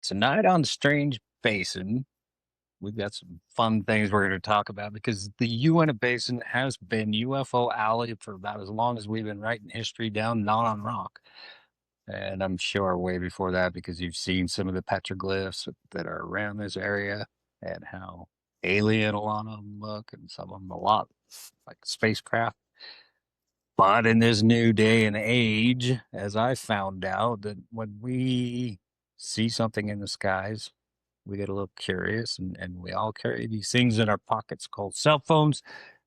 Tonight on Strange Basin, we've got some fun things we're going to talk about because the Uinta Basin has been UFO Alley for about as long as we've been writing history down, not on rock. And I'm sure way before that because you've seen some of the petroglyphs that are around this area and how alien a lot of them look, and some of them a lot like spacecraft. But in this new day and age, as I found out, that when we see something in the skies, we get a little curious, and we all carry these things in our pockets called cell phones,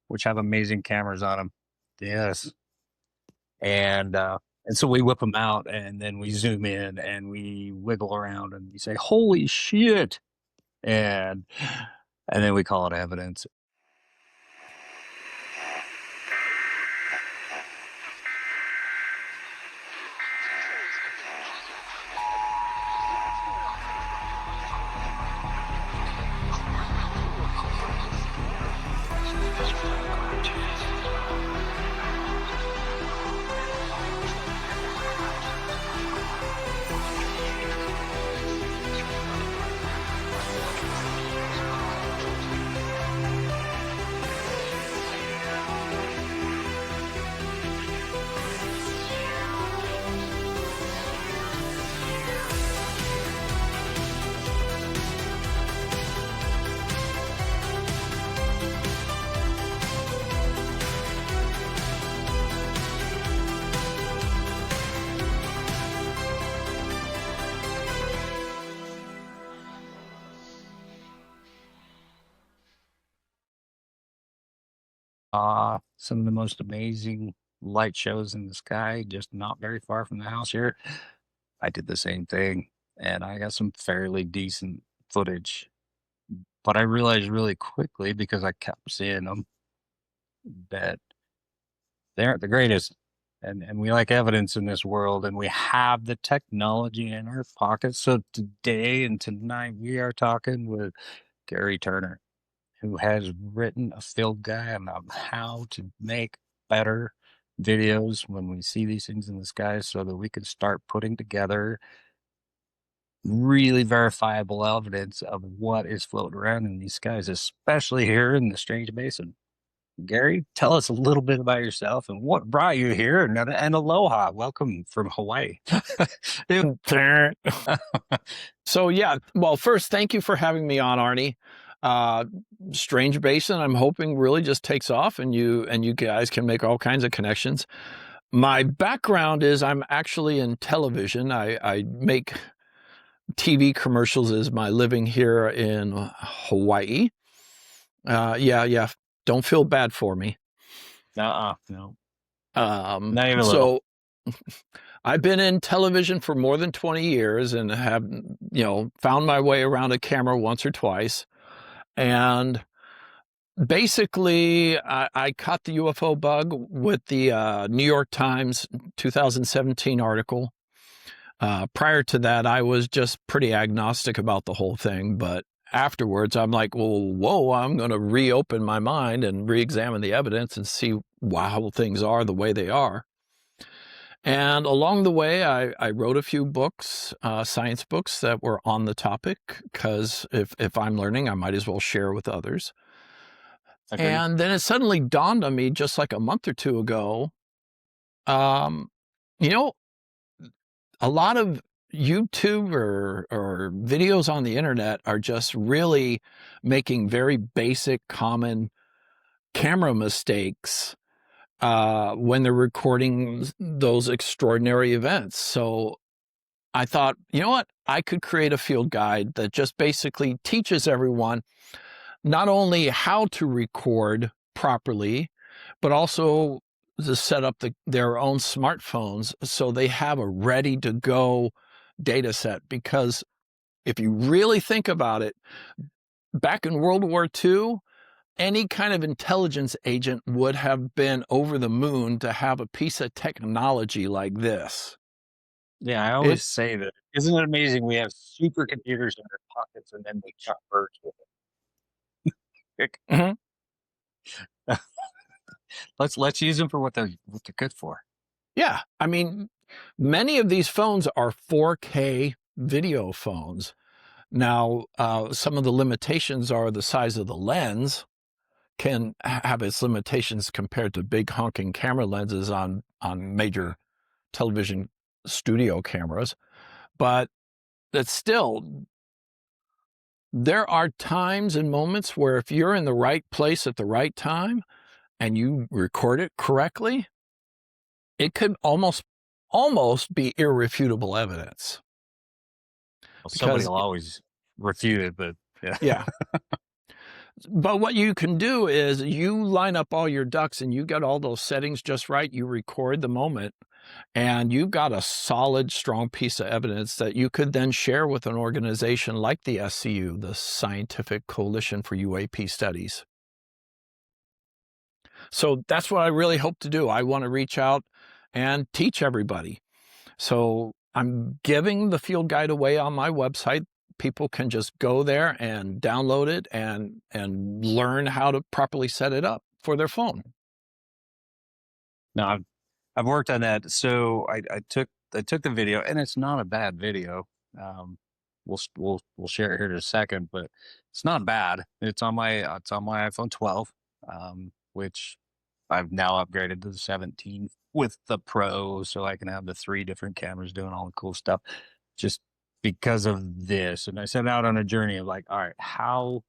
which have amazing cameras on them. Yes. And so we whip them out, and then we zoom in and we wiggle around and we say, holy shit. And then we call it evidence. Some of the most amazing light shows in the sky, just not very far from the house here. I did the same thing, and I got some fairly decent footage. But I realized really quickly, because I kept seeing them, that they aren't the greatest. And we like evidence in this world, and we have the technology in our pockets. So today and tonight, we are talking with Gary Turner, who has written a field guide on how to make better videos when we see these things in the sky so that we can start putting together really verifiable evidence of what is floating around in these skies, especially here in the Strange Basin. Gary, tell us a little bit about yourself and what brought you here, and aloha. Welcome from Hawaii. So yeah, well, first, thank you for having me on, Arnie. Strange Basin, I'm hoping really just takes off, and you guys can make all kinds of connections. My background is I'm actually in television. I make TV commercials as my living here in Hawaii. Yeah. Don't feel bad for me. No. Not even a so little. I've been in television for more than 20 years and have, found my way around a camera once or twice. And basically, I caught the UFO bug with the New York Times 2017 article. Prior to that, I was just pretty agnostic about the whole thing. But afterwards, I'm like, well, whoa, I'm going to reopen my mind and re-examine the evidence and see how things are the way they are. And along the way, I wrote a few books, science books that were on the topic, because if I'm learning, I might as well share with others. Okay. And then it suddenly dawned on me just like a month or two ago, a lot of YouTube or videos on the internet are just really making very basic, common camera mistakes when they're recording those extraordinary events. So I thought, you know what? I could create a field guide that just basically teaches everyone not only how to record properly, but also to set up their own smartphones so they have a ready-to-go data set. Because if you really think about it, back in World War II, any kind of intelligence agent would have been over the moon to have a piece of technology like this. Yeah, I always say that. Isn't it amazing we have supercomputers in our pockets and then we shot birds with it? Mm-hmm. Let's use them for what they're good for. Yeah, I mean, many of these phones are 4K video phones. Now, some of the limitations are the size of the lens can have its limitations compared to big honking camera lenses on major television studio cameras. But it's still, there are times and moments where if you're in the right place at the right time and you record it correctly, it could almost be irrefutable evidence. Well, somebody Because, will always refute it, but yeah. yeah. But what you can do is you line up all your ducks and you get all those settings just right. You record the moment and you've got a solid, strong piece of evidence that you could then share with an organization like the SCU, the Scientific Coalition for UAP Studies. So that's what I really hope to do. I want to reach out and teach everybody. So I'm giving the field guide away on my website. People can just go there and download it and learn how to properly set it up for their phone. No, I've worked on that. So I took the video, and it's not a bad video. We'll share it here in a second, but it's not bad. It's on my iPhone 12, which I've now upgraded to the 17 with the Pro, so I can have the 3 different cameras doing all the cool stuff. Just because of this, and I set out on a journey of like, all right, how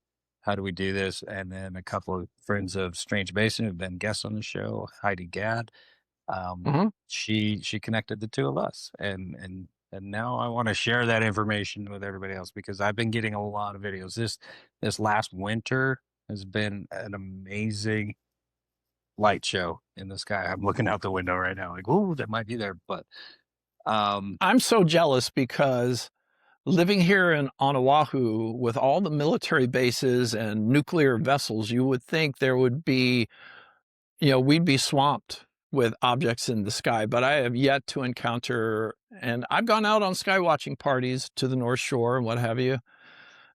do we do this? And then a couple of friends of Strange Basin have been guests on the show, Heidi Gadd. Mm-hmm. She connected the two of us, and now I want to share that information with everybody else because I've been getting a lot of videos. This last winter has been an amazing light show in the sky. I'm looking out the window right now, like, oh, that might be there, but I'm so jealous because living here on Oahu with all the military bases and nuclear vessels, you would think there would be, we'd be swamped with objects in the sky, but I have yet to encounter, and I've gone out on sky watching parties to the North Shore and what have you,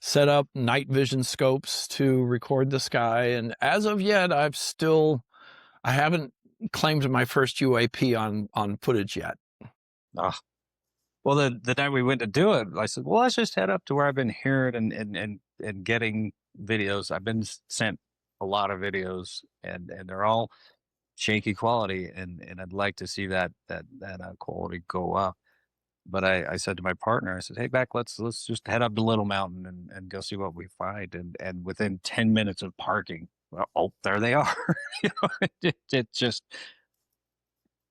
set up night vision scopes to record the sky. And as of yet, I haven't claimed my first UAP on footage yet. ah, well, the night we went to do it, I said, well, let's just head up to where I've been hearing and getting videos. I've been sent a lot of videos, and they're all shaky quality, and I'd like to see that quality go up. But I said to my partner, I said, hey, Beck, let's just head up to Little Mountain and go see what we find. And within 10 minutes of parking, well, oh, there they are. It just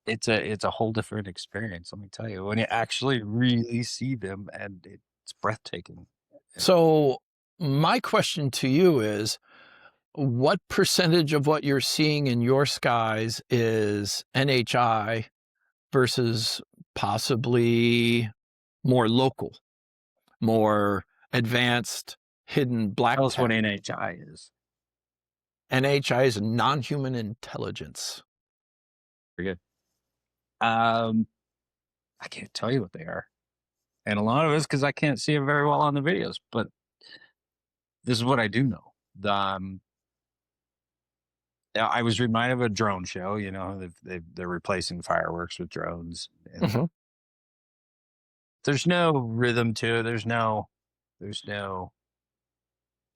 it's a whole different experience. Let me tell you, when you actually really see them, and it's breathtaking. So my question to you is, what percentage of what you're seeing in your skies is NHI versus possibly more local, more advanced, hidden black Tell us what tech? NHI is. NHI is non-human intelligence. Very good. I can't tell you what they are. And a lot of it's because I can't see it very well on the videos, but this is what I do know. I was reminded of a drone show. They're replacing fireworks with drones, and Mm-hmm. there's no rhythm to it. There's no. It's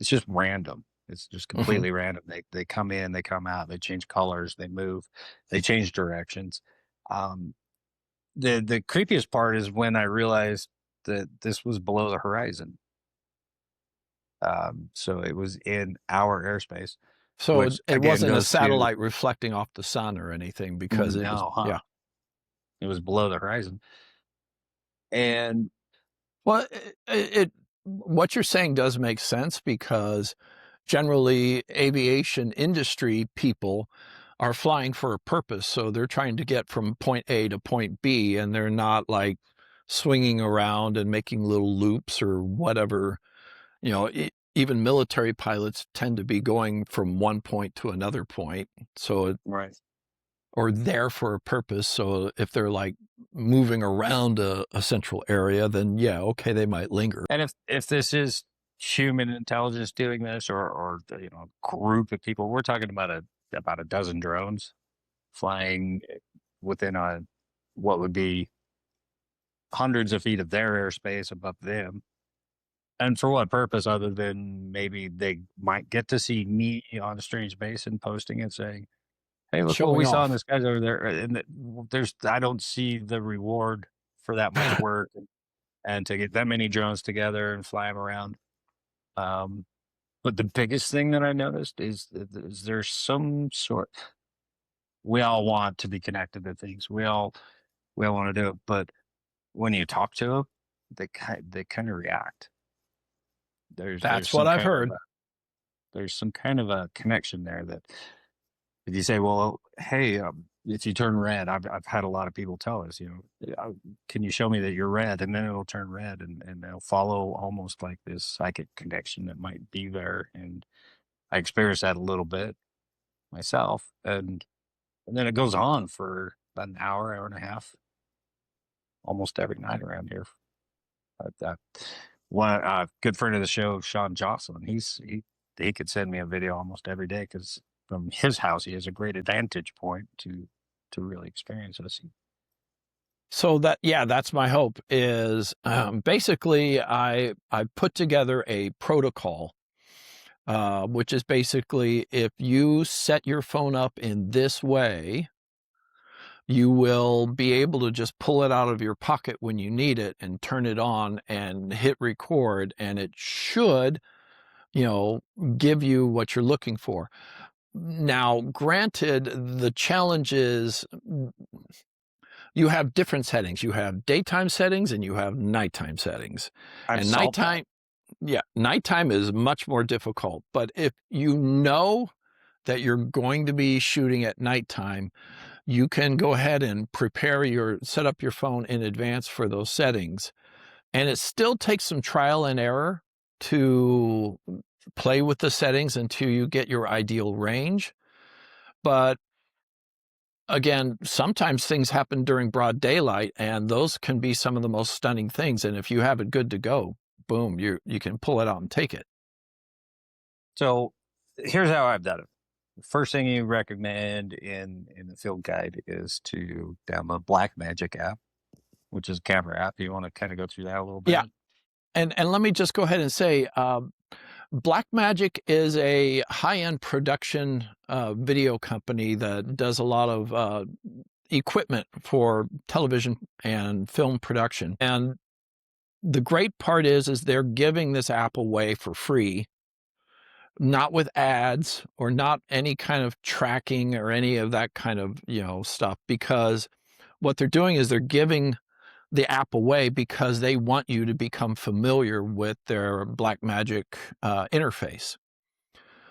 just random. It's just Mm-hmm. completely random. They come in, they come out, they change colors, they move, they change directions. Um, the creepiest part is when I realized that this was below the horizon. So it was in our airspace, So which it again wasn't a goes to satellite reflecting off the sun or anything because it was, no, huh? yeah. It was below the horizon. And Well, what you're saying does make sense because generally aviation industry people are flying for a purpose. So they're trying to get from point A to point B, and they're not like swinging around and making little loops or whatever. Even military pilots tend to be going from one point to another point. So, right. or there for a purpose. So if they're like moving around a central area, then yeah, okay, they might linger. And if this is human intelligence doing this, or a group of people, we're talking about a dozen drones flying within what would be hundreds of feet of their airspace above them. And for what purpose, other than maybe they might get to see me on a strange basin posting and saying, "Hey, look what Showing we saw in the off. skies over there." And there's, I don't see the reward for that much work and to get that many drones together and fly them around. Um, but the biggest thing that I noticed is there's some sort. We all want to be connected to things. We all want to do it, but when you talk to them, they kind of react. There's That's what some I've kind of heard. a there's some kind of a connection there that if you say, well, hey, if you turn red, I've had a lot of people tell us, can you show me that you're red? And then it'll turn red and they'll follow almost like this psychic connection that might be there. And I experienced that a little bit myself. And then it goes on for about an hour, hour and a half, almost every night around here. Uh, one good friend of the show, Sean Jocelyn, he could send me a video almost every day because from his house he has a great advantage point to really experience this. So that, yeah, that's my hope is basically I put together a protocol, which is basically if you set your phone up in this way, you will be able to just pull it out of your pocket when you need it and turn it on and hit record, and it should, give you what you're looking for. Now, granted, the challenge is you have different settings. You have daytime settings and you have nighttime settings. I've And solved that. nighttime is much more difficult. But if you know that you're going to be shooting at nighttime, you can go ahead and set up your phone in advance for those settings. And it still takes some trial and error to play with the settings until you get your ideal range. But again, sometimes things happen during broad daylight, and those can be some of the most stunning things. And if you have it good to go, boom, you can pull it out and take it. So here's how I've done it. The first thing you recommend in the field guide is to download Blackmagic app, which is a camera app. You want to kind of go through that a little Yeah, bit? and let me just go ahead and say, Blackmagic is a high-end production video company that does a lot of equipment for television and film production. And the great part is they're giving this app away for free, not with ads or not any kind of tracking or any of that kind of, stuff, because what they're doing is they're giving the app away because they want you to become familiar with their Blackmagic interface.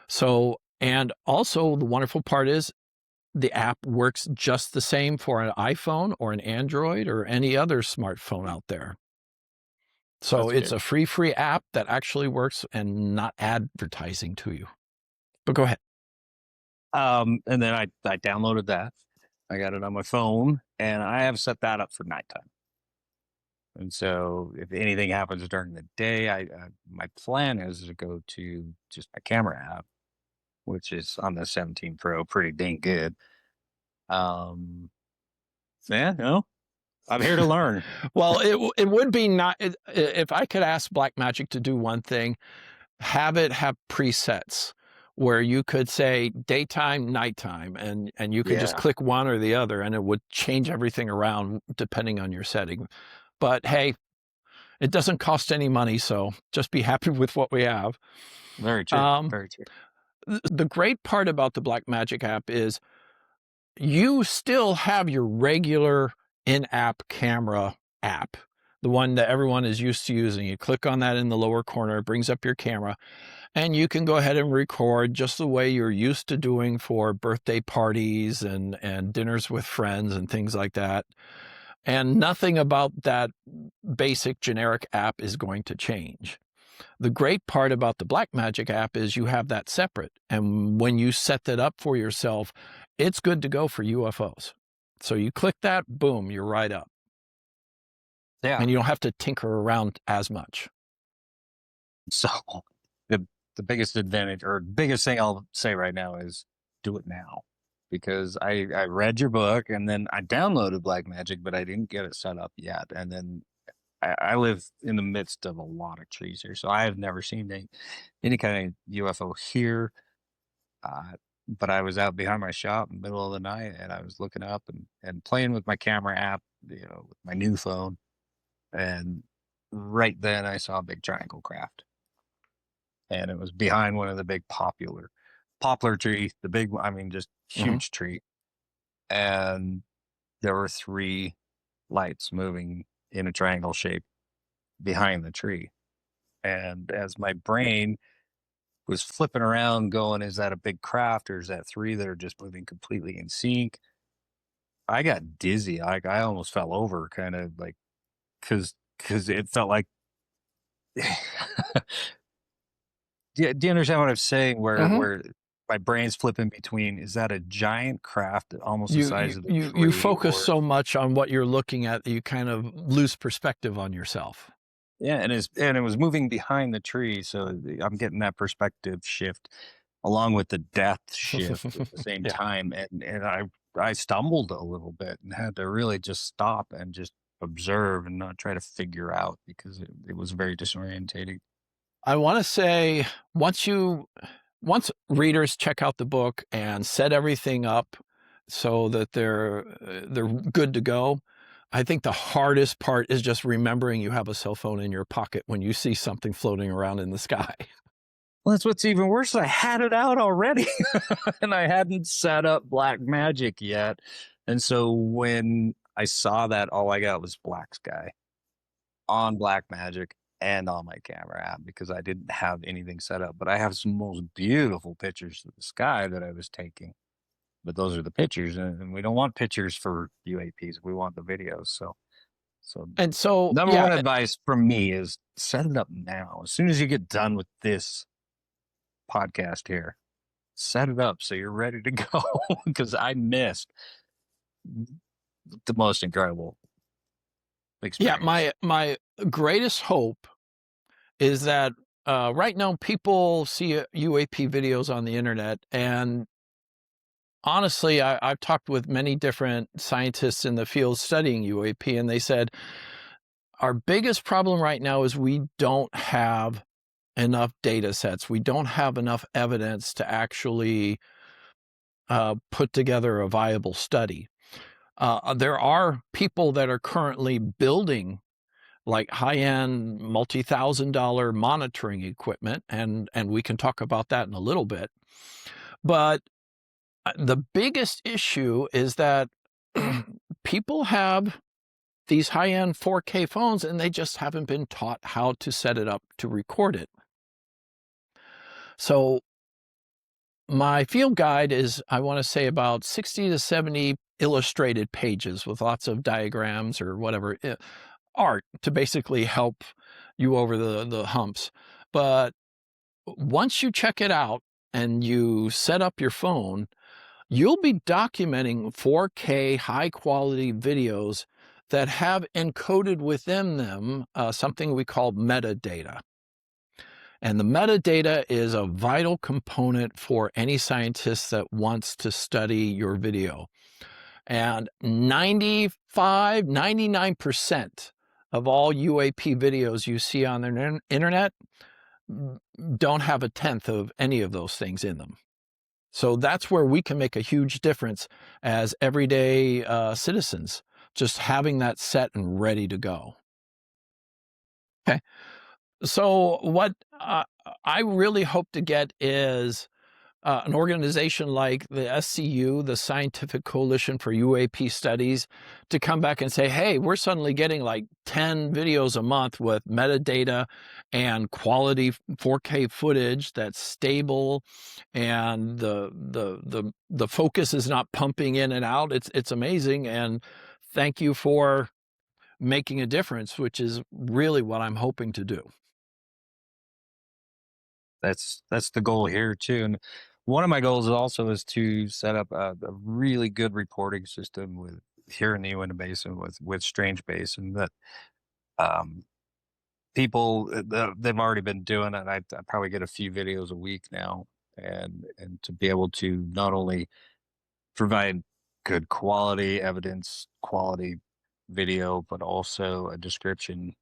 So, and also the wonderful part is the app works just the same for an iPhone or an Android or any other smartphone out there. So That's it's good. a free app that actually works and not advertising to you. But go ahead. And then I downloaded that. I got it on my phone, and I have set that up for nighttime. And so if anything happens during the day, my plan is to go to just my camera app, which is on the 17 Pro, pretty dang good. Um, yeah, no, I'm here to learn. Well, it would be not if I could ask Blackmagic to do one thing, have it have presets where you could say daytime, nighttime, and you could just Yeah, click one or the other, and it would change everything around depending on your setting. But hey, it doesn't cost any money, so just be happy with what we have. very true. Um, Very true. the great part about the Blackmagic app is you still have your regular in-app camera app, the one that everyone is used to using. You click on that in the lower corner, it brings up your camera, and you can go ahead and record just the way you're used to doing for birthday parties and dinners with friends and things like that. And nothing about that basic generic app is going to change. The great part about the Blackmagic app is you have that separate. And when you set that up for yourself, it's good to go for UFOs. So you click that, boom, you're right up. Yeah. And you don't have to tinker around as much. So the the biggest advantage or biggest thing I'll say right now is do it now. Because I read your book and then I downloaded Blackmagic, but I didn't get it set up yet. And then I live in the midst of a lot of trees here, so I have never seen any kind of UFO here. Uh, but I was out behind my shop in the middle of the night, and I was looking up and playing with my camera app, with my new phone, and right then I saw a big triangle craft, and it was behind one of the big poplar tree, the big one, I mean, just Mhm. huge tree, and there were three lights moving in a triangle shape behind the tree. And as my brain was flipping around, going, is that a big craft or is that three that are just moving completely in sync? I got dizzy. I almost fell over, kind of like because it felt like. Do you understand what I'm saying? Mhm. Where my brain's flipping between, is that a giant craft almost the You you size of the you you tree, focus or so much on what you're looking at that you kind of lose perspective on yourself. yeah, and it was moving behind the tree, so I'm getting that perspective shift along with the depth shift at the same Yeah. time, and I stumbled a little bit and had to really just stop and just observe and not try to figure out because it was very disorientating. I wanna say once readers check out the book and set everything up so that they're good to go, I think the hardest part is just remembering you have a cell phone in your pocket when you see something floating around in the sky. Well, that's what's even worse. I had it out already, and I hadn't set up Blackmagic yet, and so when I saw that, all I got was black sky on Blackmagic and on my camera app because I didn't have anything set up. But I have some most beautiful pictures of the sky that I was taking. But those are the pictures, and we don't want pictures for UAPs. We want the videos. So And so, number yeah, one advice from me is set it up now. As soon as you get done with this podcast here, set it up so you're ready to go because I missed the most incredible yeah, experience. my greatest hope is that, right now people see, UAP videos on the internet, and honestly, I've talked with many different scientists in the field studying UAP, and they said, "Our biggest problem right now is we don't have enough data sets. We don't have enough evidence to actually, put together a viable study." There are people that are currently building like high-end multi-thousand-dollar monitoring equipment, and we can talk about that in a little bit. But the biggest issue is that people have these high-end 4K phones and they just haven't been taught how to set it up to record it. So my field guide is, I want to say, about 60 to 70 illustrated pages with lots of diagrams or whatever, art to basically help you over the humps. But once you check it out and you set up your phone, you'll be documenting 4K high quality videos that have encoded within them something we call metadata. And the metadata is a vital component for any scientist that wants to study your video. And 95, 99% of all UAP videos you see on the internet don't have a tenth of any of those things in them. So that's where we can make a huge difference as everyday citizens, just having that set and ready to go. Okay. So, what I really hope to get is an organization like the SCU, the Scientific Coalition for UAP Studies, to come back and say, hey, we're suddenly getting like 10 videos a month with metadata and quality 4K footage that's stable, and the focus is not pumping in and out. It's amazing, and thank you for making a difference, which is really what I'm hoping to do. That's the goal here too. And one of my goals also is to set up a really good reporting system with here in the Uinta Basin with Strange Basin that um, people they've already been doing it. I probably get a few videos a week now, and to be able to not only provide good quality evidence, quality video, but also a description.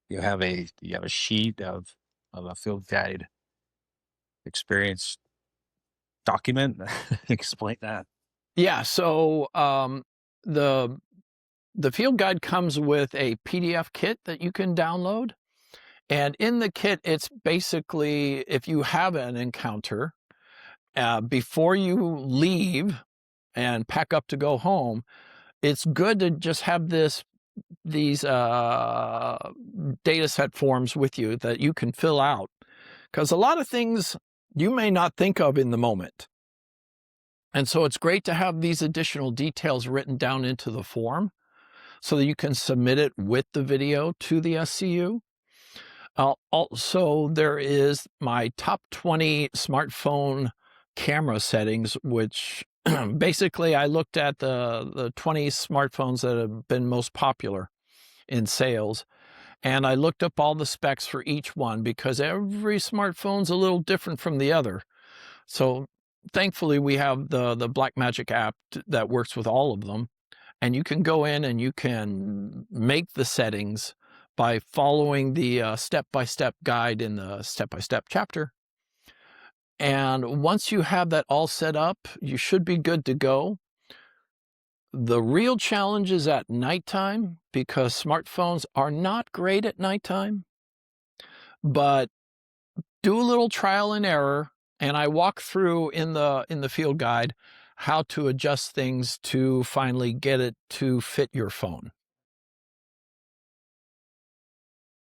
You have a sheet of a field guide experience document. Explain that. Yeah, so the the field guide comes with a PDF kit that you can download. And in the kit, it's basically, if you have an encounter, before you leave and pack up to go home, it's good to just have these data set forms with you that you can fill out. Because a lot of things you may not think of in the moment. And so it's great to have these additional details written down into the form so that you can submit it with the video to the SCU. Also, there is my top 20 smartphone camera settings, which basically I looked at the 20 smartphones that have been most popular in sales. And I looked up all the specs for each one because every smartphone's a little different from the other. So thankfully, we have the Blackmagic app that works with all of them. And you can go in and you can make the settings by following the step-by-step guide in the step-by-step chapter. And once you have that all set up, you should be good to go. The real challenge is at nighttime because smartphones are not great at nighttime. But do a little trial and error, and I walk through in the field guide how to adjust things to finally get it to fit your phone.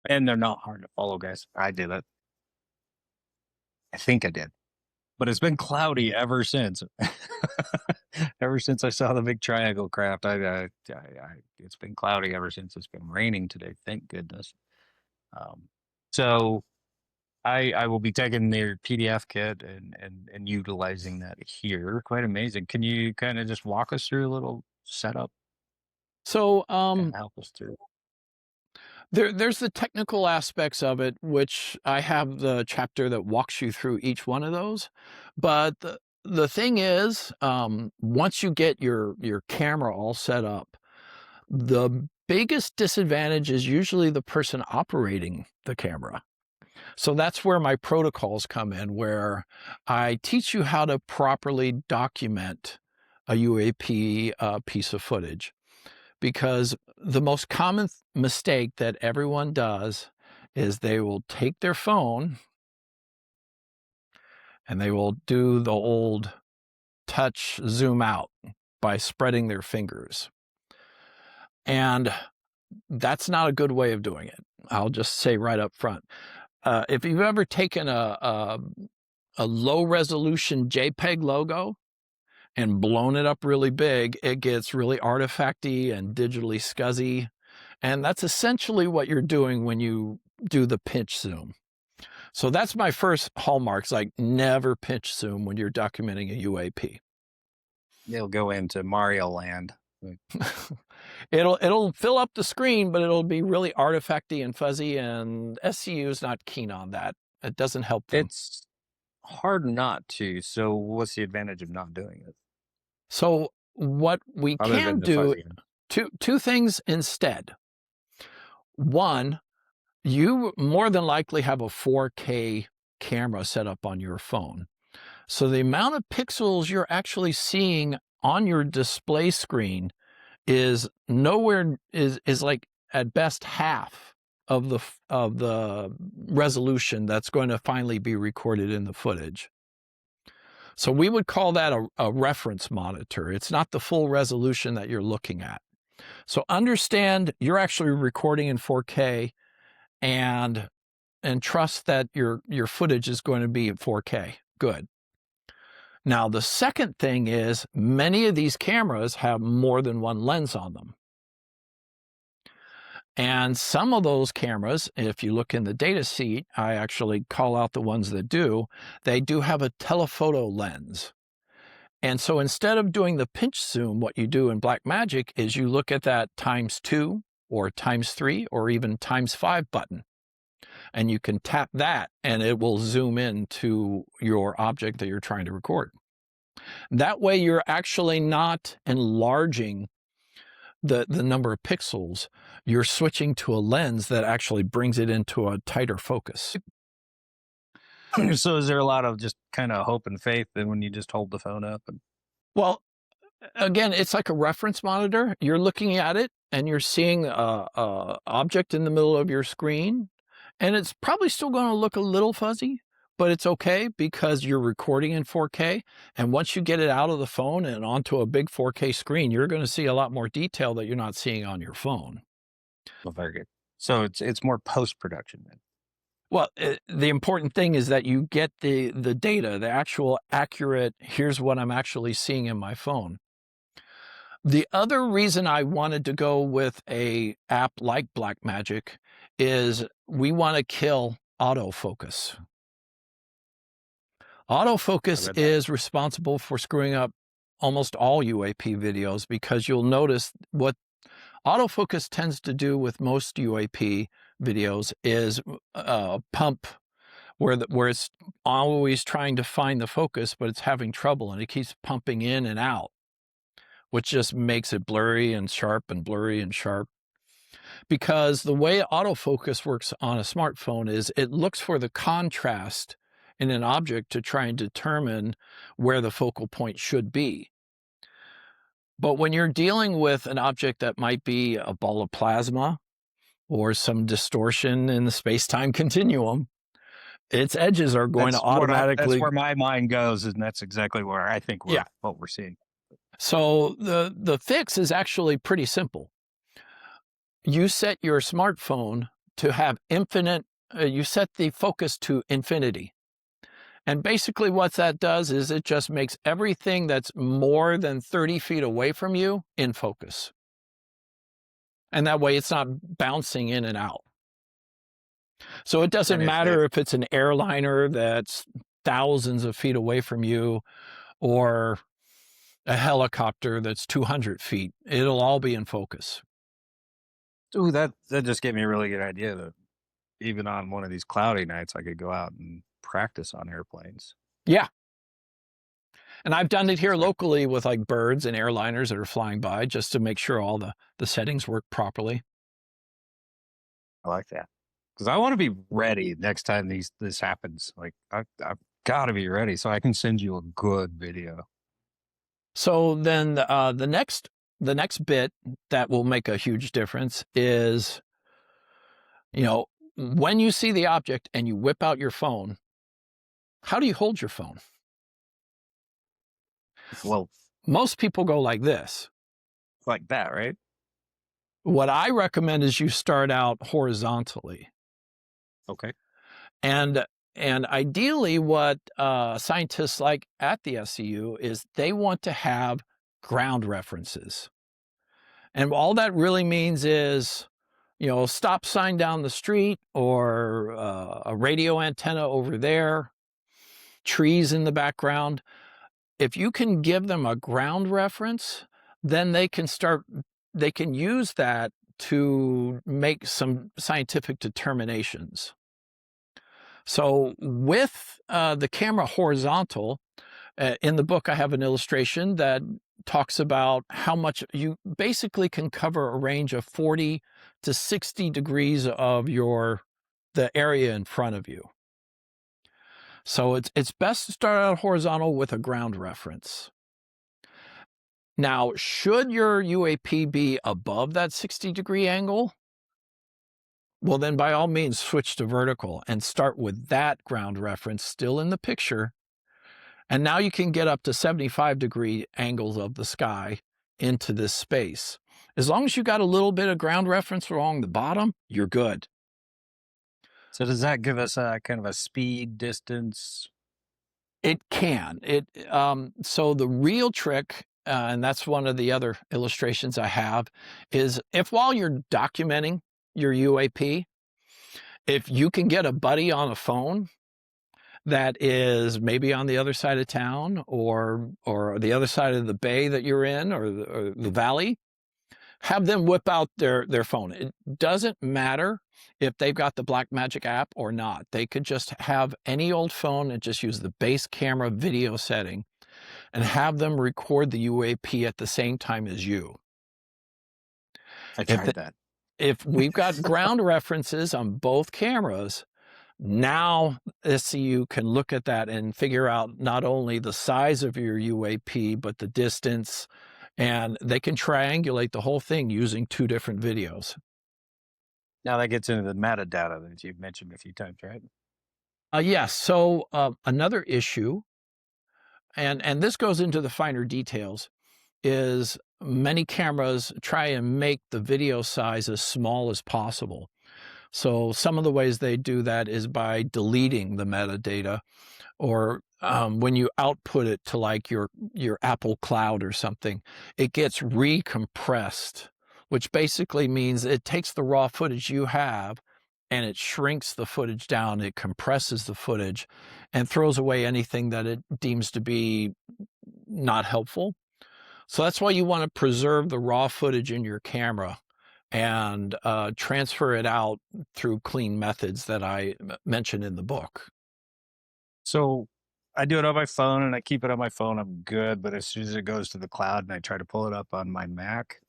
And they're not hard to follow, guys. I did it. I think I did. But it's been cloudy ever since. Ever since I saw the big triangle craft, it's been cloudy ever since. It's been raining today. Thank goodness. Um, so I will be taking their PDF kit and utilizing that here. Quite amazing. Can you kind of just walk us through a little setup So and help us through? there's the technical aspects of it, which I have the chapter that walks you through each one of those. But the thing is, once you get your camera all set up, the biggest disadvantage is usually the person operating the camera. So that's where my protocols come in, where I teach you how to properly document a UAP piece of footage. Because the most common mistake that everyone does is they will take their phone and they will do the old touch zoom out by spreading their fingers. And that's not a good way of doing it. I'll just say right up front. If you've ever taken a low resolution JPEG logo and blown it up really big, it gets really artifacty and digitally scuzzy. And that's essentially what you're doing when you do the pinch zoom. So that's my first hallmarks, like never pinch zoom when you're documenting a UAP. They'll go into Mario Land. It'll fill up the screen, but it'll be really artifacty and fuzzy, and SCU is not keen on that. It doesn't help them. It's hard not to. So what's the advantage of not doing it? So what we Other can than the do, fuzzy. two things instead. One, you more than likely have a 4K camera set up on your phone. So the amount of pixels you're actually seeing on your display screen is nowhere, is like at best half of the resolution that's going to finally be recorded in the footage. So we would call that a reference monitor. It's not the full resolution that you're looking at. So understand you're actually recording in 4K and trust that your footage is going to be at 4K. Good. Now, the second thing is many of these cameras have more than one lens on them. And some of those cameras, if you look in the data sheet, I actually call out the ones that do, they do have a telephoto lens. And so instead of doing the pinch zoom, what you do in Blackmagic is you look at that ×2 or ×3 or even ×5 button. And you can tap that and it will zoom in to your object that you're trying to record. That way you're actually not enlarging the number of pixels, you're switching to a lens that actually brings it into a tighter focus. So is there a lot of just kind of hope and faith that when you just hold the phone up and Well, again, it's like a reference monitor. You're looking at it and you're seeing a object in the middle of your screen, and it's probably still going to look a little fuzzy, but it's okay because you're recording in 4K. And once you get it out of the phone and onto a big 4K screen, you're going to see a lot more detail that you're not seeing on your phone. well, very good. So it's more post-production then. Well, the important thing is that you get the data, the actual accurate, here's what I'm actually seeing in my phone. The other reason I wanted to go with a app like Blackmagic is we want to kill autofocus. Autofocus is responsible for screwing up almost all UAP videos, because you'll notice what autofocus tends to do with most UAP videos is pump, where it's always trying to find the focus, but it's having trouble and it keeps pumping in and out, which just makes it blurry and sharp and blurry and sharp. Because the way autofocus works on a smartphone is it looks for the contrast in an object to try and determine where the focal point should be. But when you're dealing with an object that might be a ball of plasma or some distortion in the space-time continuum, its edges are going to automatically... That's where my mind goes, and that's exactly where I think what we're seeing. So the fix is actually pretty simple. You set your smartphone to have infinite, you set the focus to infinity. And basically what that does is it just makes everything that's more than 30 feet away from you in focus. And that way it's not bouncing in and out. So it doesn't matter if it's an airliner that's thousands of feet away from you or a helicopter that's 200 feet. It'll all be in focus. Ooh, that just gave me a really good idea that even on one of these cloudy nights, I could go out and practice on airplanes. Yeah. And I've done it here locally with like birds and airliners that are flying by, just to make sure all the settings work properly. I like that, because I want to be ready next time this happens. Like I've got to be ready so I can send you a good video. So then the next bit that will make a huge difference is, when you see the object and you whip out your phone, how do you hold your phone? Well, most people go like this. Like that, right? What I recommend is you start out horizontally. Okay. And ideally what scientists like at the SCU is they want to have ground references. And all that really means is, stop sign down the street or a radio antenna over there, trees in the background. If you can give them a ground reference, then they can use that to make some scientific determinations. So with the camera horizontal, in the book, I have an illustration that talks about how much you basically can cover a range of 40 to 60 degrees of the area in front of you. So it's best to start out horizontal with a ground reference. Now, should your UAP be above that 60-degree angle, well, then by all means switch to vertical and start with that ground reference still in the picture. And now you can get up to 75-degree angles of the sky into this space. As long as you got a little bit of ground reference along the bottom, you're good. So does that give us a kind of a speed, distance? It can. So the real trick, and that's one of the other illustrations I have, is if while you're documenting your UAP, if you can get a buddy on a phone that is maybe on the other side of town or the other side of the bay that you're in or the valley, have them whip out their phone. It doesn't matter if they've got the Blackmagic app or not. They could just have any old phone and just use the base camera video setting and have them record the UAP at the same time as you. I tried that. If we've got ground references on both cameras, now SCU can look at that and figure out not only the size of your UAP, but the distance, and they can triangulate the whole thing using 2 different videos. Now that gets into the metadata that you've mentioned a few times, right? Yes. So another issue, and this goes into the finer details, is many cameras try and make the video size as small as possible. So some of the ways they do that is by deleting the metadata, or when you output it to like your Apple Cloud or something, it gets recompressed, which basically means it takes the raw footage you have and it shrinks the footage down, it compresses the footage and throws away anything that it deems to be not helpful. So that's why you want to preserve the raw footage in your camera and transfer it out through clean methods that I mentioned in the book. So I do it on my phone and I keep it on my phone. I'm good. But as soon as it goes to the cloud and I try to pull it up on my Mac,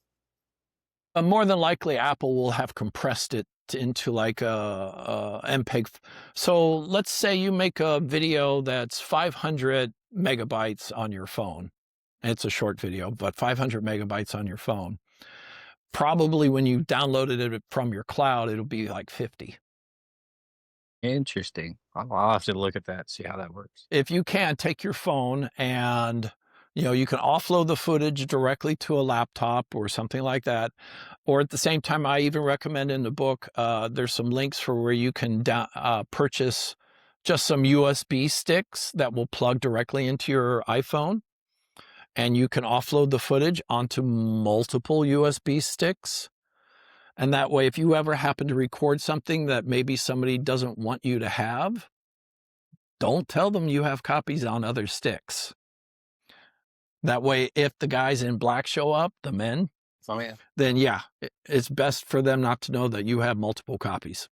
More than likely, Apple will have compressed it into like a MPEG. So let's say you make a video that's 500 megabytes on your phone. It's a short video, but 500 megabytes on your phone. Probably when you downloaded it from your cloud, it'll be like 50. interesting. I'll have to look at that, see how that works. If you can, take your phone and you can offload the footage directly to a laptop or something like that. Or at the same time, I even recommend in the book, there's some links for where you can purchase just some USB sticks that will plug directly into your iPhone. And you can offload the footage onto multiple USB sticks. And that way, if you ever happen to record something that maybe somebody doesn't want you to have, don't tell them you have copies on other sticks. That way, if the guys in black show up, the men, Oh yeah, then yeah, it's best for them not to know that you have multiple copies.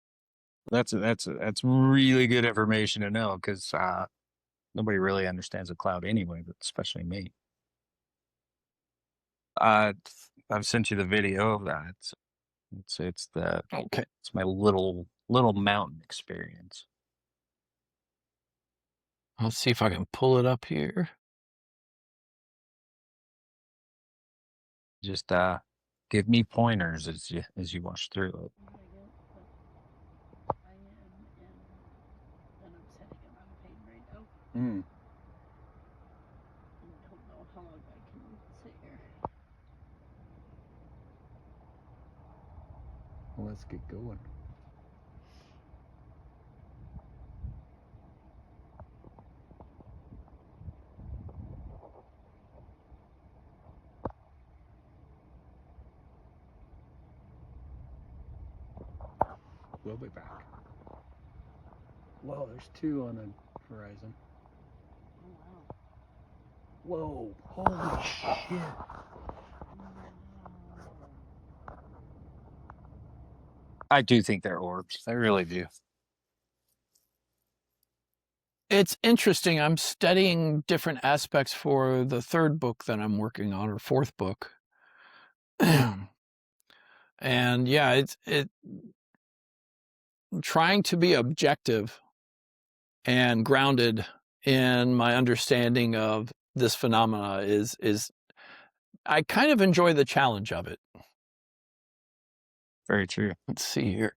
that's really good information to know because nobody really understands the cloud anyway, but especially me. Uh, I've sent you the video of that. Okay. It's my little mountain experience. Let's see if I can pull it up here. Just give me pointers as you watch through it. Mm. Well, let's get going. We'll be back. Whoa, there's 2 on the horizon. Whoa, holy shit. I do think they're orbs. I really do. It's interesting. I'm studying different aspects for the 3rd book that I'm working on, or 4th book. And yeah, it's trying to be objective and grounded in my understanding of this phenomena is I kind of enjoy the challenge of it. Very true. Let's see here.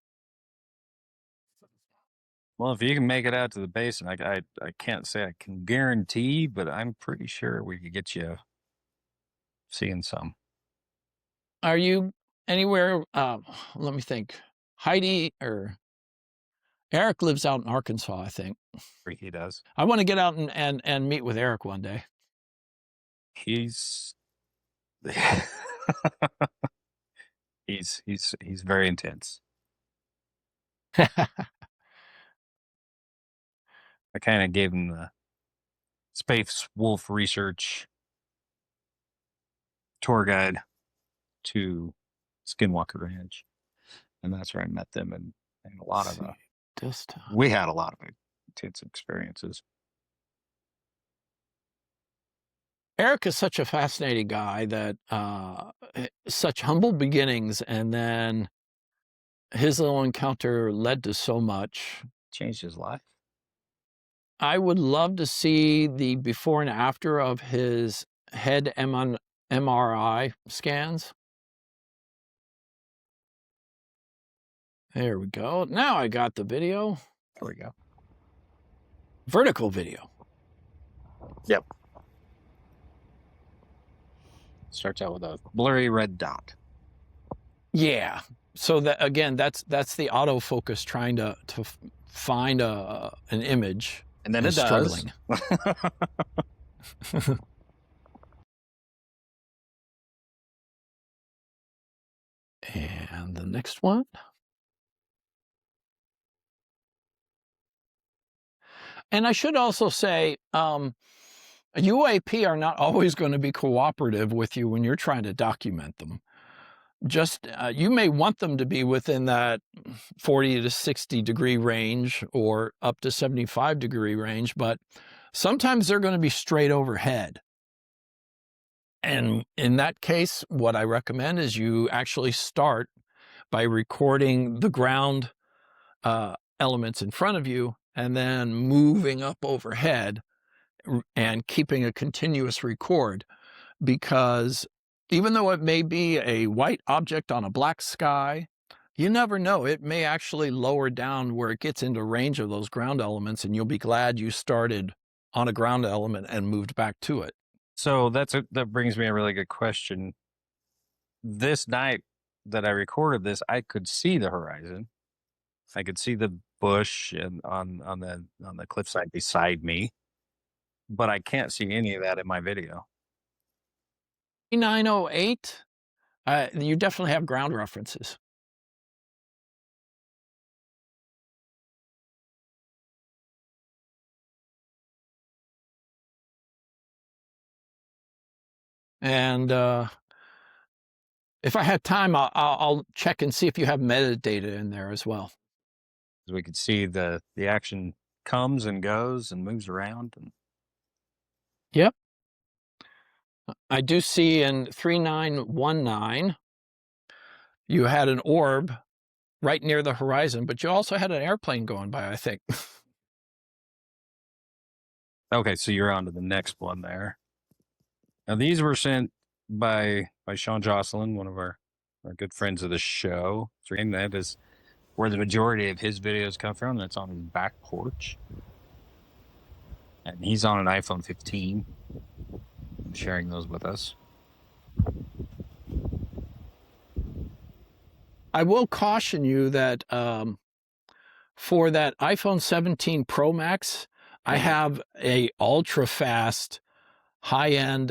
Well, if you can make it out to the basin, I can't say I can guarantee, but I'm pretty sure we could get you seeing some. Are you anywhere? Let me think. Heidi or Eric lives out in Arkansas, I think. He does. I want to get out and meet with Eric one day. He's he's very intense. I kind of gave him the Space Wolf Research tour guide to Skinwalker Ranch, and that's where I met them, and a lot of we had a lot of intense experiences. Eric is such a fascinating guy that such humble beginnings, and then his little encounter led to so much. Changed his life. I would love to see the before and after of his head MRI scans. There we go. Now I got the video. There we go. Vertical video. Yep. Starts out with a blurry red dot. Yeah. So that again, that's the autofocus trying to find an image, And then it struggling. And the next one. And I should also say, UAP are not always going to be cooperative with you when you're trying to document them. Just you may want them to be within that 40 to 60 degree range or up to 75 degree range, but sometimes they're going to be straight overhead. And in that case, what I recommend is you actually start by recording the ground elements in front of you and then moving up overhead and keeping a continuous record, because even though it may be a white object on a black sky, you never know. It may actually lower down where it gets into range of those ground elements, and you'll be glad you started on a ground element and moved back to it. So that brings me a really good question. This night that I recorded this, I could see the horizon. I could see the bush and on the cliffside beside me, but I can't see any of that in my video. 908, you definitely have ground references. And if I had time, I'll check and see if you have metadata in there as well. We could see the action comes and goes and moves around. And yep. I do see in 3919, you had an orb right near the horizon, but you also had an airplane going by, I think. Okay, so you're on to the next one there. Now these were sent by Sean Jocelyn, one of our good friends of the show. And that is where the majority of his videos come from. That's on his back porch. And he's on an iPhone 15, sharing those with us. I will caution you that for that iPhone 17 Pro Max, I have a ultra fast, high-end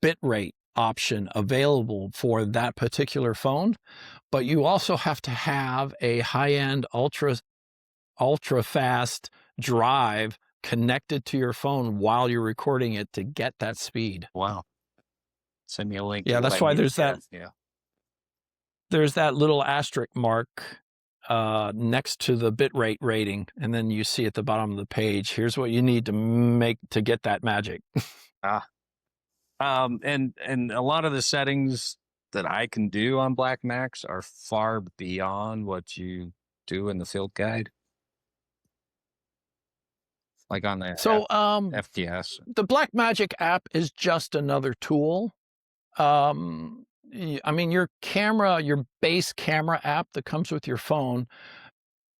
bit rate option available for that particular phone, but you also have to have a high-end ultra fast drive connected to your phone while you're recording it to get that speed. Wow. Send me a link. Yeah, that's why there's that. Yeah. There's that little asterisk mark next to the bitrate rating, and then you see at the bottom of the page, here's what you need to get that magic. And a lot of the settings that I can do on Blackmagic are far beyond what you do in the field guide. Like on the FTS. The Blackmagic app is just another tool. I mean, your base camera app that comes with your phone,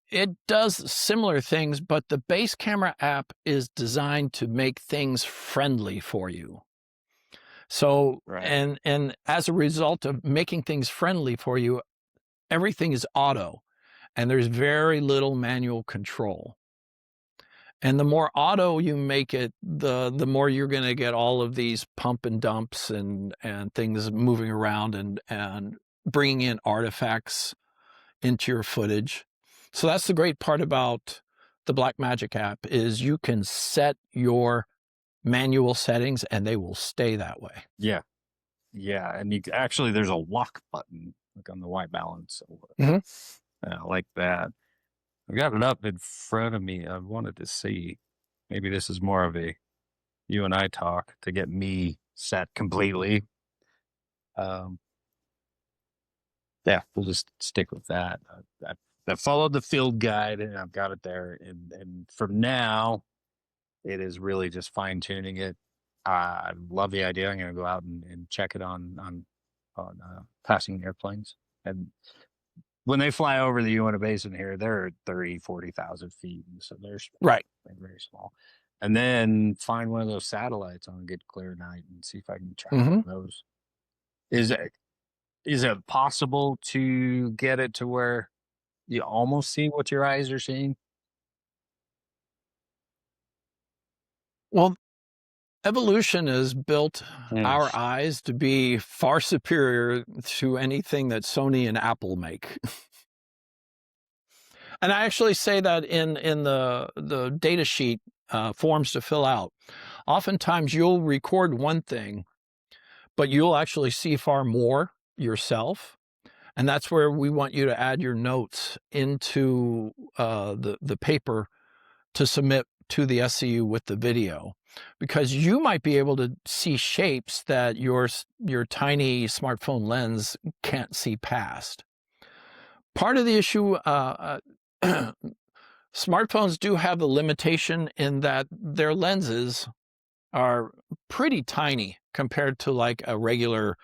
it does similar things, but the base camera app is designed to make things friendly for you. So, right. and as a result of making things friendly for you, everything is auto, and there's very little manual control. And the more auto you make it, the more you're going to get all of these pump and dumps and things moving around and bringing in artifacts into your footage. So that's the great part about the Blackmagic app, is you can set your manual settings and they will stay that way. Yeah. Yeah. And you actually, there's a lock button like on the white balance. Like that. I've got it up in front of me. I wanted to see. Maybe this is more of a you and I talk to get me set completely. Um, yeah, we'll just stick with that. I followed the field guide and I've got it there. And from now, it is really just fine tuning it. I love the idea. I'm going to go out and check it on passing airplanes. And when they fly over the Uinta Basin here, they're 30, 40,000 feet. So they're small, Right. they're very small. And then find one of those satellites on a good clear night and see if I can track one of those. Is it possible to get it to where you almost see what your eyes are seeing? Well, evolution has built our Yes. eyes to be far superior to anything that Sony and Apple make. And I actually say that in the data sheet forms to fill out. Oftentimes you'll record one thing, but you'll actually see far more yourself. And that's where we want you to add your notes into the paper to submit to the SCU with the video, because you might be able to see shapes that your tiny smartphone lens can't see past. Part of the issue, smartphones do have the limitation in that their lenses are pretty tiny compared to like a regular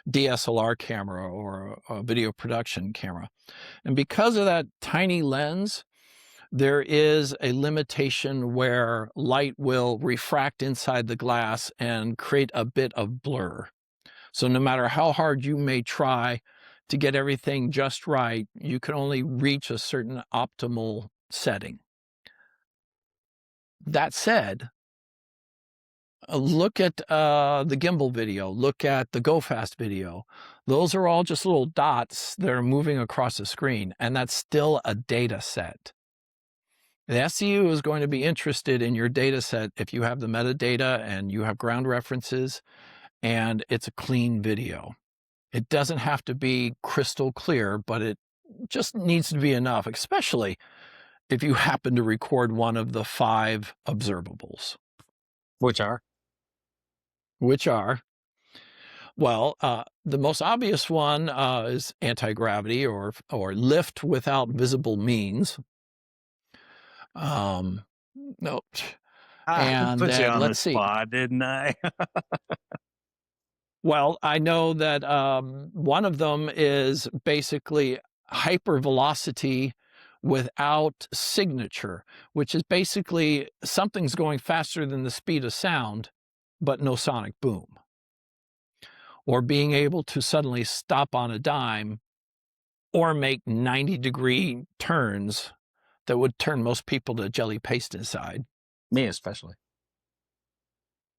DSLR camera or a video production camera. And because of that tiny lens, there is a limitation where light will refract inside the glass and create a bit of blur. So no matter how hard you may try to get everything just right, you can only reach a certain optimal setting. That said, look at the gimbal video, look at the Go Fast video. Those are all just little dots that are moving across the screen, and that's still a data set. The SCU is going to be interested in your data set if you have the metadata and you have ground references and it's a clean video. It doesn't have to be crystal clear, but it just needs to be enough, especially if you happen to record one of the 5 observables. Which are? Which are, well, the most obvious one is anti-gravity or lift without visible means. No. And Put you then on the let's see. spot, didn't I? Well, I know that one of them is basically hypervelocity without signature, which is basically something's going faster than the speed of sound, but no sonic boom. Or being able to suddenly stop on a dime or make 90-degree turns that would turn most people to jelly paste inside. Me especially.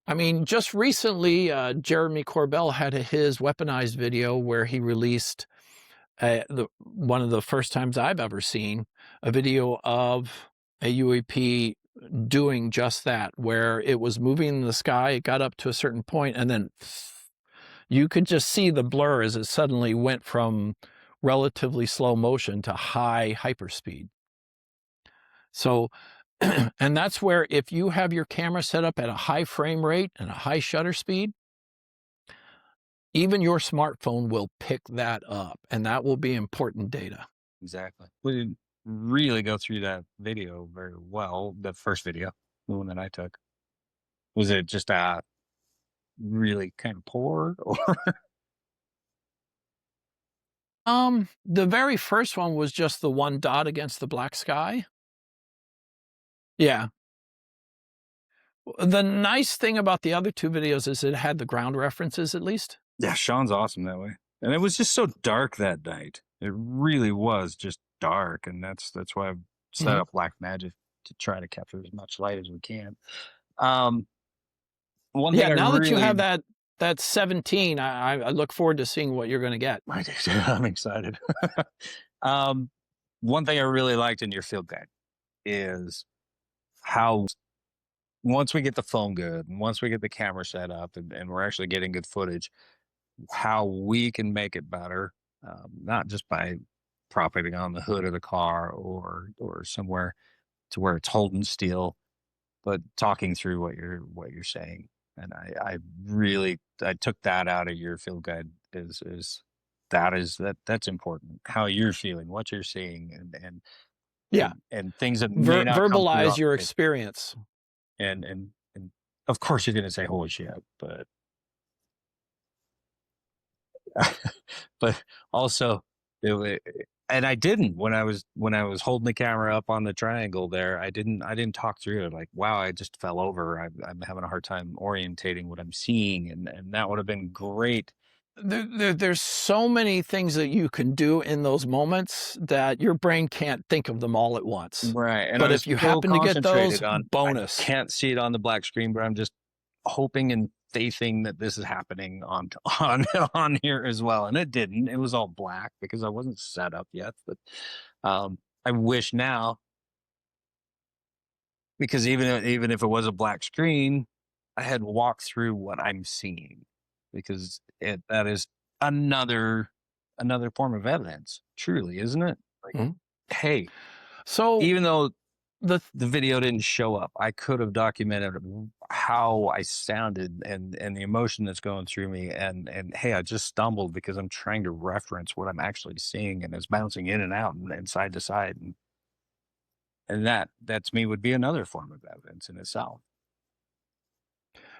I mean, just recently, Jeremy Corbell had his weaponized video where he released one of the first times I've ever seen a video of a UAP doing just that, where it was moving in the sky, it got up to a certain point, and then you could just see the blur as it suddenly went from relatively slow motion to high hyperspeed. So, and that's where if you have your camera set up at a high frame rate and a high shutter speed, even your smartphone will pick that up, and that will be important data. Exactly. We didn't really go through that video very well, the first video, the one that I took. Was it just really kind of poor or The very first one was just the one dot against the black sky. Yeah. The nice thing about the other 2 videos is it had the ground references at least. Yeah, Sean's awesome that way. And it was just so dark that night. It really was just dark, and that's why I've set up Blackmagic to try to capture as much light as we can. One Yeah, thing now that you have really that 17, I look forward to seeing what you're gonna get. I do too. I'm excited. One thing I really liked in your field guide is how once we get the phone good and once we get the camera set up and we're actually getting good footage, how we can make it better, not just by propping it on the hood of the car or somewhere to where it's holding still, but talking through what you're saying, and I really I took that out of your field guide is that's important. How you're feeling, what you're seeing, Yeah. and things that may not come through Verbalize on your tape. experience. And of course you're gonna say holy shit, but but also it, and I didn't when I was holding the camera up on the triangle there. I didn't talk through it like, wow, I just fell over. I'm having a hard time orientating what I'm seeing, and that would have been great. There's so many things that you can do in those moments that your brain can't think of them all at once. Right. And I But was if you so happen to get those, concentrated on, I bonus. can't see it on the black screen, but I'm just hoping and faithing that this is happening on on here as well. And it didn't. It was all black because I wasn't set up yet. But I wish now, because even if it was a black screen, I had walked through what I'm seeing, because that is another form of evidence, truly, isn't it? Like, Mhm. hey, So even though the the video didn't show up, I could have documented how I sounded and the emotion that's going through me, and hey, I just stumbled because I'm trying to reference what I'm actually seeing, and it's bouncing in and out and side to side, and that to me would be another form of evidence in itself.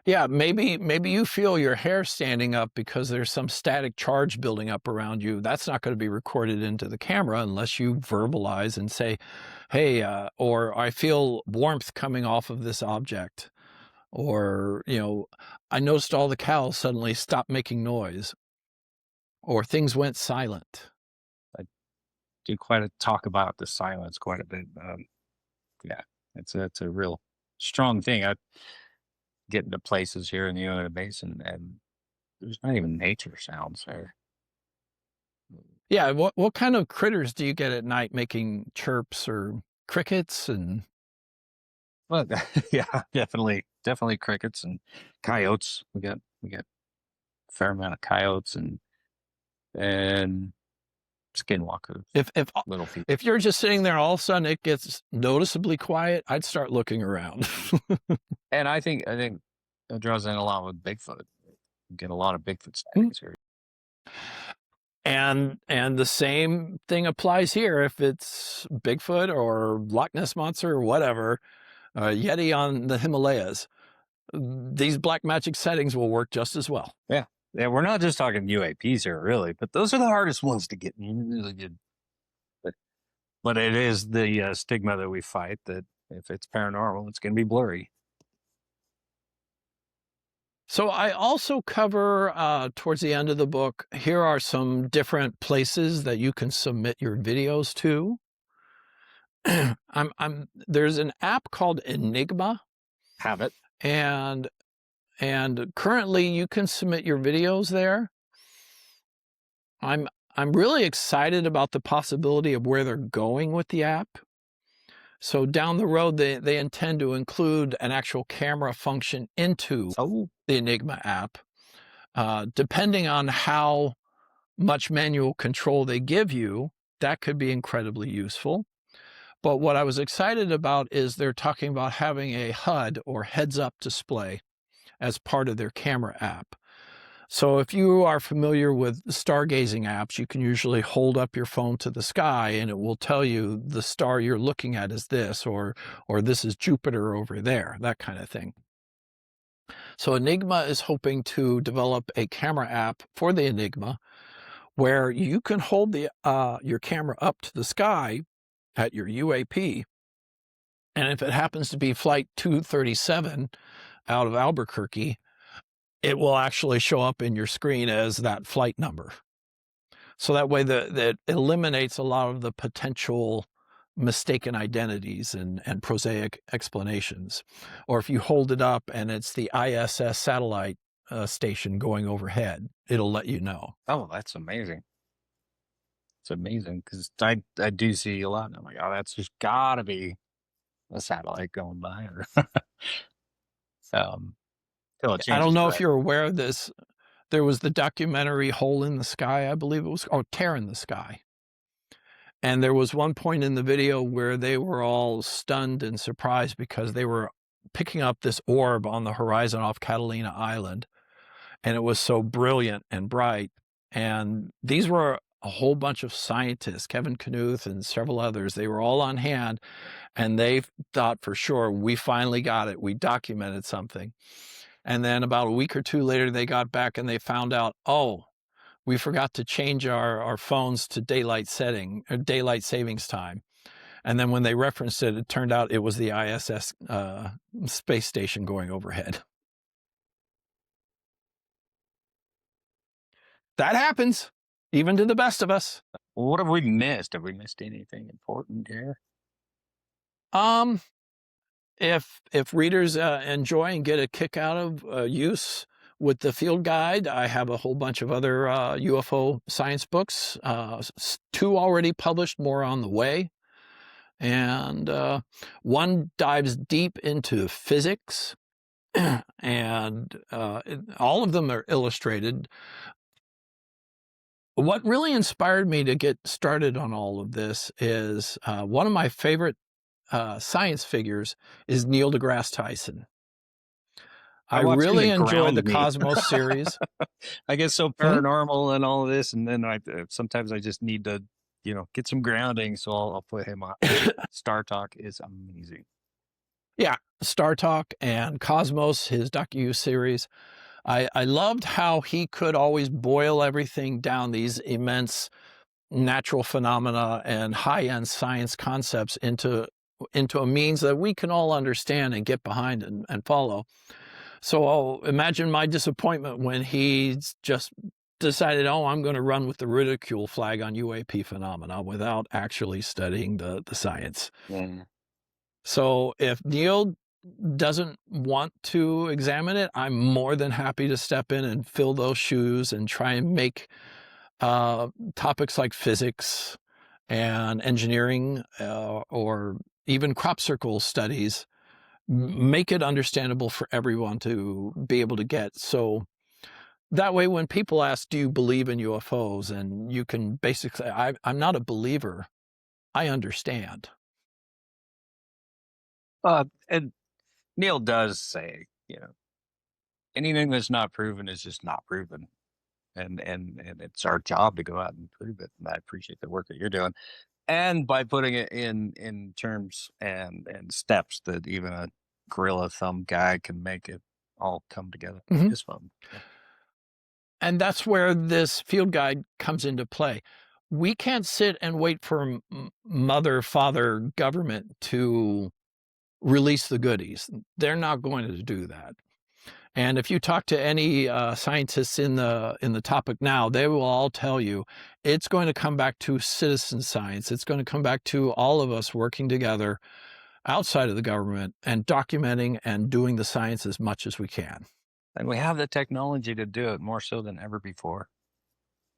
Yeah, maybe you feel your hair standing up because there's some static charge building up around you. That's not going to be recorded into the camera unless you verbalize and say, "Hey," or "I feel warmth coming off of this object," or "I noticed all the cows suddenly stopped making noise," or "Things went silent." I do quite a talk about the silence quite a bit. Yeah, it's a real strong thing. I get into places here in the Uinta Basin, and there's not even nature sounds there. Yeah, what kind of critters do you get at night making chirps or crickets and But yeah, definitely crickets and coyotes. We got a fair amount of coyotes and skinwalkers, if little feet. if you're just sitting there all of a sudden it gets noticeably quiet, I'd start looking around. And I think it draws in a lot with Bigfoot. You get a lot of Bigfoot Mm. sightings here. And the same thing applies here if it's Bigfoot or Loch Ness monster or whatever, Yeti on the Himalayas. These black magic settings will work just as well. Yeah. Yeah, we're not just talking UAPs here, really, but those are the hardest ones to get. But but it is the stigma that we fight that if it's paranormal, it's going to be blurry. So I also cover towards the end of the book, here are some different places that you can submit your videos to. There's an app called Enigma, Have it. and currently you can submit your videos there. I'm really excited about the possibility of where they're going with the app. So down the road, they intend to include an actual camera function into Oh, the Enigma app. Depending on how much manual control they give you, that could be incredibly useful. But what I was excited about is they're talking about having a HUD or heads-up display as part of their camera app. So if you are familiar with stargazing apps, you can usually hold up your phone to the sky and it will tell you the star you're looking at is this, or this is Jupiter over there, that kind of thing. So Enigma is hoping to develop a camera app for the Enigma where you can hold your camera up to the sky at your UAP, and if it happens to be flight 237 out of Albuquerque, it will actually show up in your screen as that flight number. So that way that eliminates a lot of the potential mistaken identities and prosaic explanations. Or if you hold it up and it's the ISS satellite station going overhead, it'll let you know. oh, that's amazing. It's amazing because I do see a lot, and I'm like, oh, that's just gotta be a satellite going by, or till it I don't changes know to if that. you're aware of this. There was the documentary Hole in the Sky, I believe it was, or Tear in the Sky. And there was one point in the video where they were all stunned and surprised because they were picking up this orb on the horizon off Catalina Island, and it was so brilliant and bright. And these were a whole bunch of scientists, Kevin Knuth and several others. They were all on hand, and they thought for sure, we finally got it. We documented something. And then about a week or two later, they got back and they found out, oh, we forgot to change our phones to daylight savings time. And then when they referenced it, it turned out it was the ISS space station going overhead. That happens, even to the best of us. What have we missed? Have we missed anything important here? If readers enjoy and get a kick out of use with the field guide, I have a whole bunch of other UFO science books, 2 already published, more on the way. And one dives deep into physics, and all of them are illustrated. What really inspired me to get started on all of this is one of my favorite science figures is Neil deGrasse Tyson. I really enjoy the Cosmos series. I get so paranormal and all of this, and then sometimes I just need to, get some grounding. So I'll put him on. Star Talk is amazing. Yeah, Star Talk and Cosmos, his docu-series. I loved how he could always boil everything down, these immense natural phenomena and high-end science concepts into a means that we can all understand and get behind and follow. So I'll imagine my disappointment when he just decided, oh, I'm going to run with the ridicule flag on UAP phenomena without actually studying the science. Yeah. So if Neil doesn't want to examine it, I'm more than happy to step in and fill those shoes and try and make topics like physics and engineering or even crop circle studies, make it understandable for everyone to be able to get. So that way, when people ask, do you believe in UFOs? And you can basically say, I'm not a believer. I understand. And Neil does say, anything that's not proven is just not proven. And it's our job to go out and prove it. And I appreciate the work that you're doing. And by putting it in terms and steps that even a gorilla thumb guy can make it all come together. It's fun. Yeah. And that's where this field guide comes into play. We can't sit and wait for mother, father, government to release the goodies. They're not going to do that. And if you talk to any scientists in the topic now, they will all tell you it's going to come back to citizen science. It's going to come back to all of us working together outside of the government and documenting and doing the science as much as we can. And we have the technology to do it more so than ever before.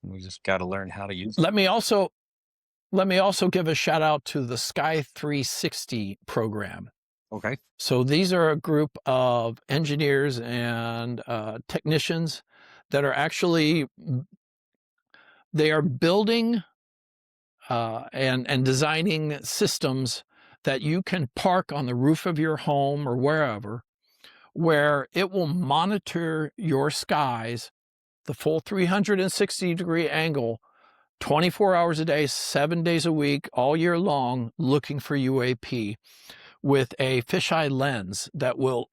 We just got to learn how to use it. Let me also give a shout out to the Sky 360 program. Okay. So these are a group of engineers and technicians that are actually, they are building and designing systems that you can park on the roof of your home or wherever, where it will monitor your skies, the full 360-degree angle, 24 hours a day, 7 days a week, all year long, looking for UAP, with a fisheye lens that will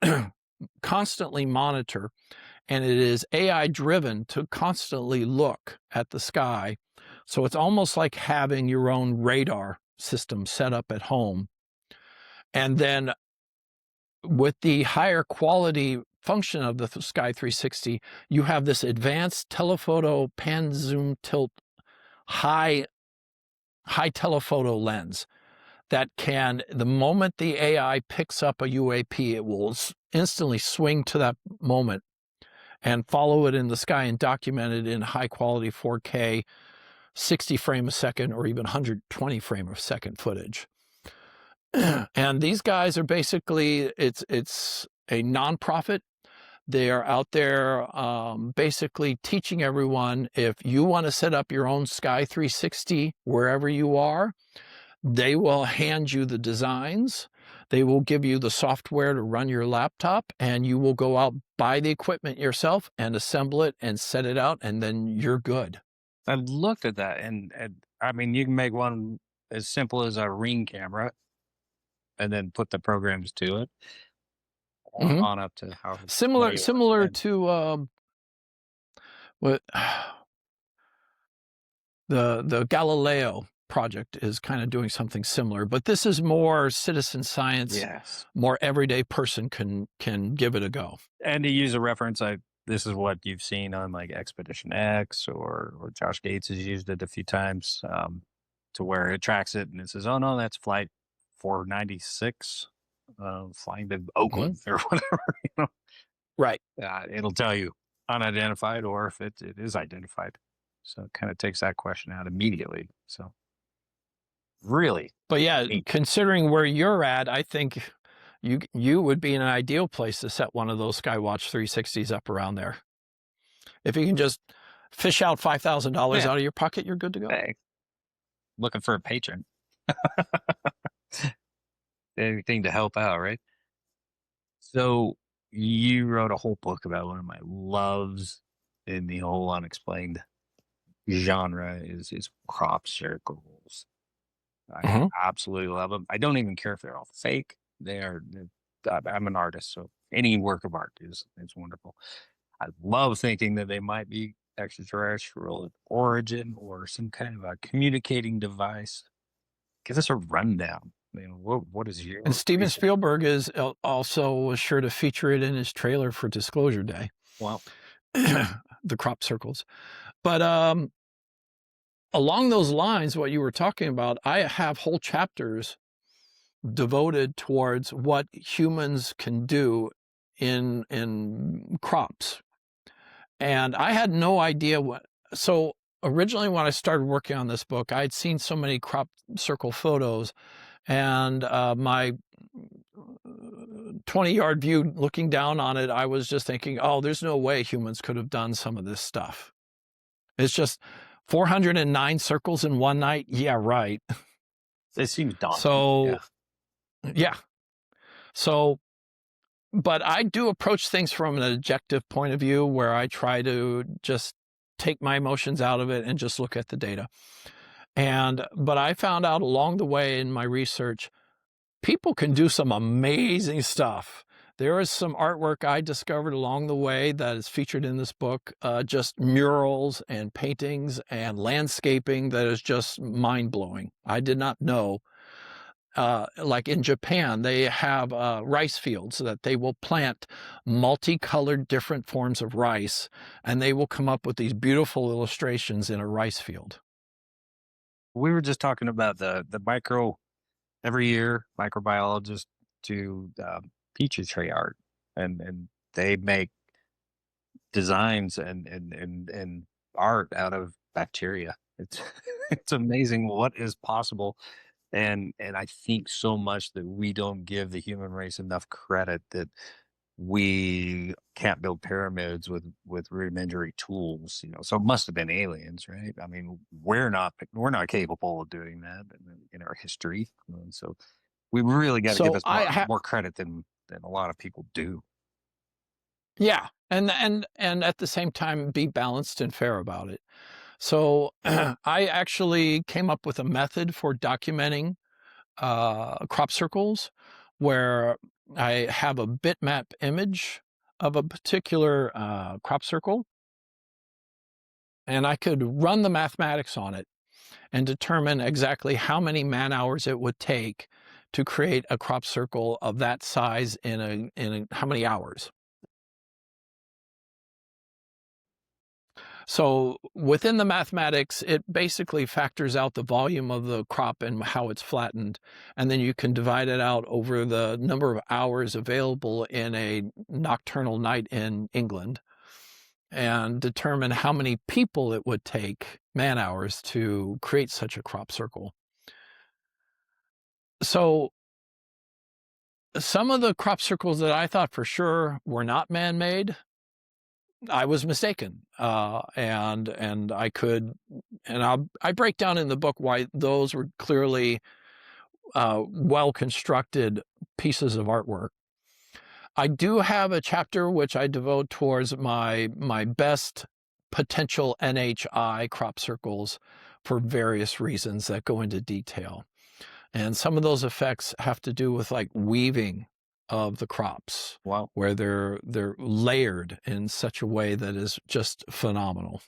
constantly monitor, and it is AI driven to constantly look at the sky. So it's almost like having your own radar system set up at home. And then with the higher quality function of the Sky 360, you have this advanced telephoto pan zoom tilt high telephoto lens that can, the moment the AI picks up a UAP, it will instantly swing to that moment and follow it in the sky and document it in high quality 4K, 60 frame a second, or even 120 frame a second footage. And these guys are basically, it's a nonprofit. They are out there basically teaching everyone, if you want to set up your own Sky 360 wherever you are, they will hand you the designs. They will give you the software to run your laptop, and you will go out, buy the equipment yourself and assemble it and set it out, and then you're good. I looked at that, and I mean, you can make one as simple as a Ring camera, and then put the programs to it, Mhm. on up to how Similar you want. similar And to, what the Galileo project is kinda doing something similar, but this is more citizen science, yes, more everyday person can give it a go. and to use a reference, this is what you've seen on like Expedition X, or Josh Gates has used it a few times, to where it tracks it and it says, "Oh no, that's flight 496, flying to Mhm. Oakland," or whatever. You know, Right. it'll tell you unidentified, or if it is identified. So it kind of takes that question out immediately. So really But yeah, neat. considering where you're at, I think you would be in an ideal place to set one of those Skywatch 360s up around there. If you can just fish out $5,000 Yeah. out of your pocket, you're good to go. Hey, looking for a patron. Anything to help out, right? So you wrote a whole book about one of my loves in the whole unexplained genre is crop circles. I Mhm. absolutely love them. I don't even care if they're all fake. I'm an artist, so any work of art is wonderful. I love thinking that they might be extraterrestrial in origin or some kind of a communicating device. Give us a rundown. What is And your Steven research? Spielberg is also was sure to feature it in his trailer for Disclosure Day, Well, the crop circles. But along those lines, what you were talking about, I have whole chapters devoted towards what humans can do in crops. And I had no idea what. So originally when I started working on this book, I'd seen so many crop circle photos, and my 20-yard view looking down on it, I was just thinking, oh, there's no way humans could have done some of this stuff. It's just 409 circles in one night. Yeah, right. it seems daunting. Yeah. So, yeah. So, but I do approach things from an objective point of view where I try to just take my emotions out of it and just look at the data. But I found out along the way in my research, people can do some amazing stuff. There is some artwork I discovered along the way that is featured in this book, just murals and paintings and landscaping that is just mind blowing. I did not know. Like in Japan, they have rice fields that they will plant multicolored different forms of rice, and they will come up with these beautiful illustrations in a rice field. We were just talking about the micro every year microbiologists do peach tree art, and they make designs and art out of bacteria. It's it's amazing what is possible, and I think so much that we don't give the human race enough credit that we can't build pyramids with rudimentary tools. So it must have been aliens, right? I mean, we're not capable of doing that in our history. So we really got to give So us I more have, more credit than a lot of people do. yeah, and at the same time be balanced and fair about it. So I actually came up with a method for documenting crop circles where I have a bitmap image of a particular crop circle, and I could run the mathematics on it and determine exactly how many man hours it would take to create a crop circle of that size how many hours. So within the mathematics, it basically factors out the volume of the crop and how it's flattened. And then you can divide it out over the number of hours available in a nocturnal night in England and determine how many people it would take, man hours, to create such a crop circle. So some of the crop circles that I thought for sure were not man-made, I was mistaken, and I break down in the book why those were clearly well-constructed pieces of artwork. I do have a chapter which I devote towards my best potential NHI crop circles for various reasons that go into detail. And some of those effects have to do with like weaving of the crops. Wow. Where they're layered in such a way that is just phenomenal.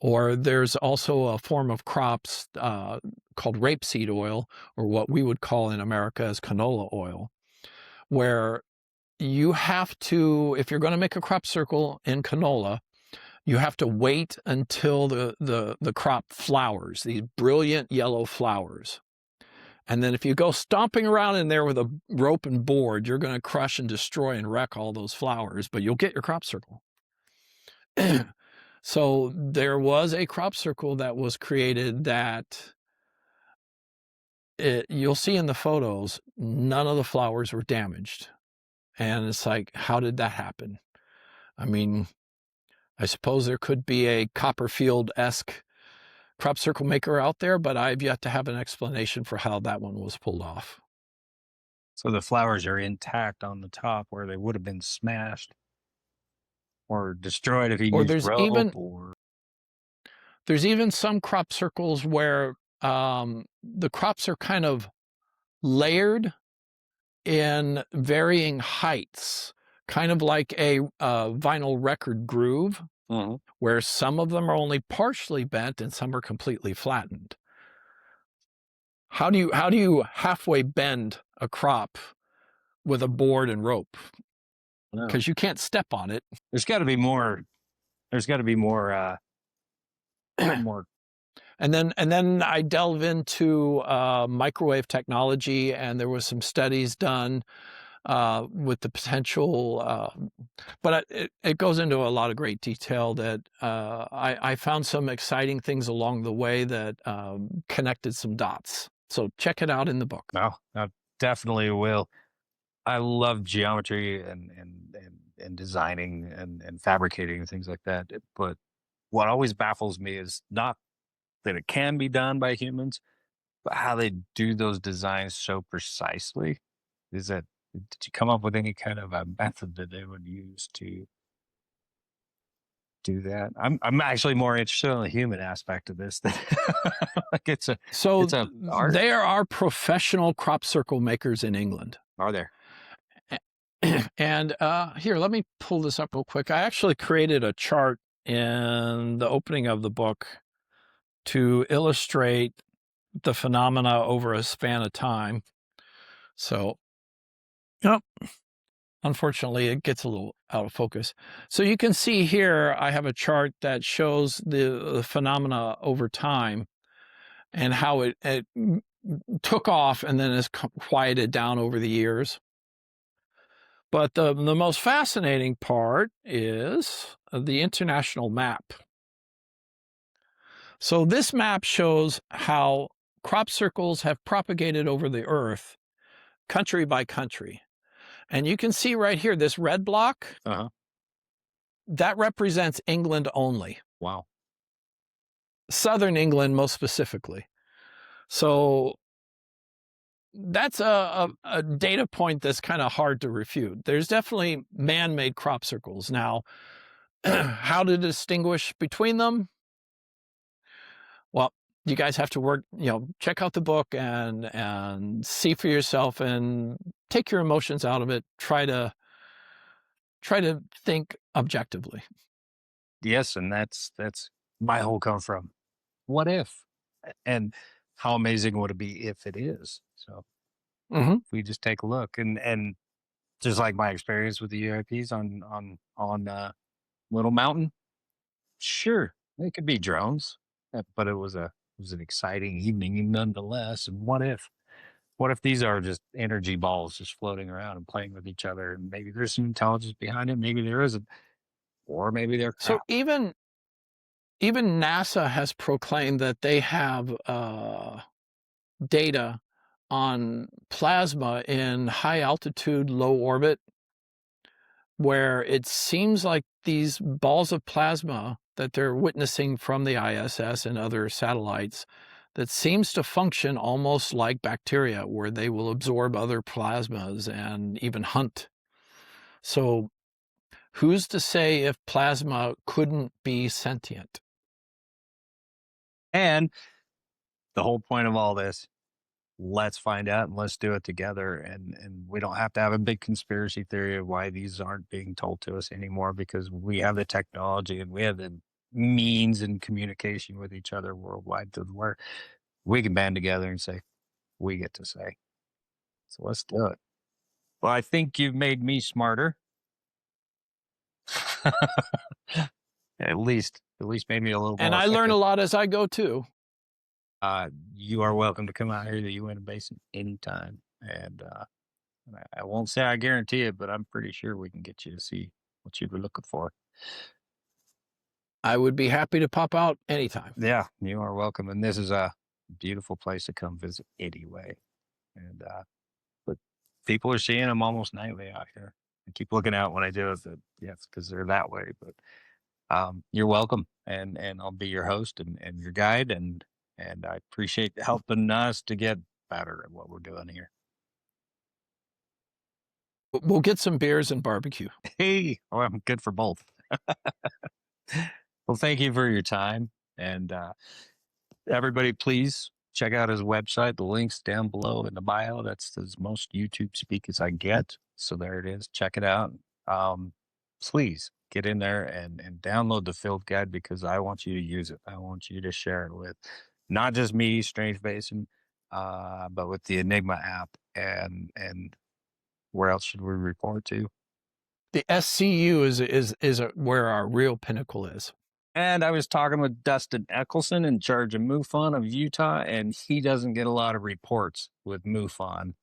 Or there's also a form of crops called rapeseed oil, or what we would call in America as canola oil, where you have to, if you're going to make a crop circle in canola, you have to wait until the crop flowers, these brilliant yellow flowers. And then if you go stomping around in there with a rope and board, you're going to crush and destroy and wreck all those flowers, but you'll get your crop circle. So there was a crop circle that was created that you'll see in the photos, none of the flowers were damaged. And it's like, how did that happen? I mean, I suppose there could be a Copperfield-esque crop circle maker out there, but I've yet to have an explanation for how that one was pulled off. So the flowers are intact on the top where they would have been smashed or destroyed if you Or used rope or... There's even some crop circles where the crops are kind of layered in varying heights, kind of like a vinyl record groove, where some of them are only partially bent and some are completely flattened. How do you halfway bend a crop with a board and rope? Because you can't step on it. There's got to be more. There's got to be more. More. And then I delve into microwave technology, and there was some studies done with the potential, but it goes into a lot of great detail that I found some exciting things along the way that connected some dots. So check it out in the book. No, I definitely will. I love geometry and designing and fabricating and things like that. But what always baffles me is not that it can be done by humans, but how they do those designs so precisely. Is that, did you come up with any kind of a method that they would use to do that? I'm actually more interested in the human aspect of this. Like it's a art. There are professional crop circle makers in England. Are there? And here, let me pull this up real quick. I actually created a chart in the opening of the book to illustrate the phenomena over a span of time. So, unfortunately, it gets a little out of focus. So you can see here, I have a chart that shows the phenomena over time and how it took off and then has quieted down over the years. But the most fascinating part is the international map. So this map shows how crop circles have propagated over the earth, country by country. And you can see right here, this red block, that represents England only. Wow. Southern England, most specifically. So that's a data point that's kind of hard to refute. There's definitely man-made crop circles. Now, how to distinguish between them? Well, you guys have to work, check out the book and see for yourself and take your emotions out of it. Try to think objectively. Yes, and that's my whole come from. What if? And how amazing would it be if it is? So if we just take a look and just like my experience with the UAPs on Little Mountain, sure, they could be drones, but it was an exciting evening nonetheless. And what if these are just energy balls just floating around and playing with each other? And maybe there's some intelligence behind it, maybe there isn't, or maybe they're crap. So even NASA has proclaimed that they have data on plasma in high altitude, low orbit, where it seems like these balls of plasma that they're witnessing from the ISS and other satellites, that seems to function almost like bacteria, where they will absorb other plasmas and even hunt. So who's to say if plasma couldn't be sentient? And the whole point of all this, let's find out and let's do it together. And we don't have to have a big conspiracy theory of why these aren't being told to us anymore, because we have the technology and we have the means and communication with each other worldwide to where we can band together and say, we get to say. So let's do it. Well, I think you've made me smarter. At least made me a little And more I learn a effective. lot as I go too. You are welcome to come out here to the UN Basin anytime. And I won't say I guarantee it, but I'm pretty sure we can get you to see what you were looking for. I would be happy to pop out anytime. Yeah, you are welcome. And this is a beautiful place to come visit anyway. And but people are seeing them almost nightly out here. I keep looking out when I do it. That yes, because they're that way. But you're welcome, and I'll be your host and your guide, and I appreciate helping us to get better at what we're doing here. We'll get some beers and barbecue. Hey, well, I'm good for both. Well, thank you for your time, and everybody, please check out his website. The link's down below in the bio. That's as most YouTube speak as I get. So there it is. Check it out. Um, please get in there and download the field guide, because I want you to use it. I want you to share it with not just me, Strange Basin, but with the Enigma app, and where else should we report to? The SCU is where our real pinnacle is. And I was talking with Dustin Eccleston in charge of MUFON of Utah, and he doesn't get a lot of reports with MUFON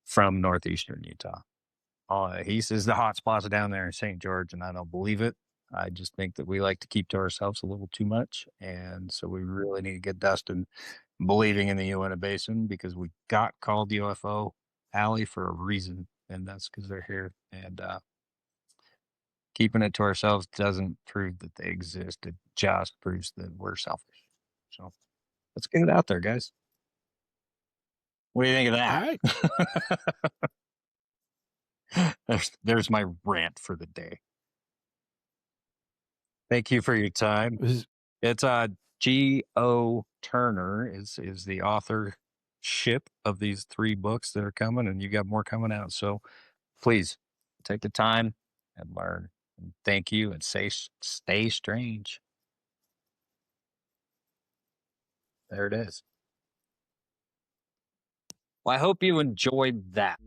from northeastern Utah. He says the hot spots are down there in St. George, and I don't believe it. I just think that we like to keep to ourselves a little too much. And so we really need to get Dustin believing in the Uinta Basin, because we got called UFO Alley for a reason, and that's because they're here. And keeping it to ourselves doesn't prove that they exist. It just proves that we're selfish. So let's get it out there, guys. What do you think of All right. that? There's my rant for the day. Thank you for your time. It's G.O. Turner is the authorship of these 3 books that are coming, and you got more coming out. So please take the time and learn. And thank you, and stay strange. There it is. Well, I hope you enjoyed that.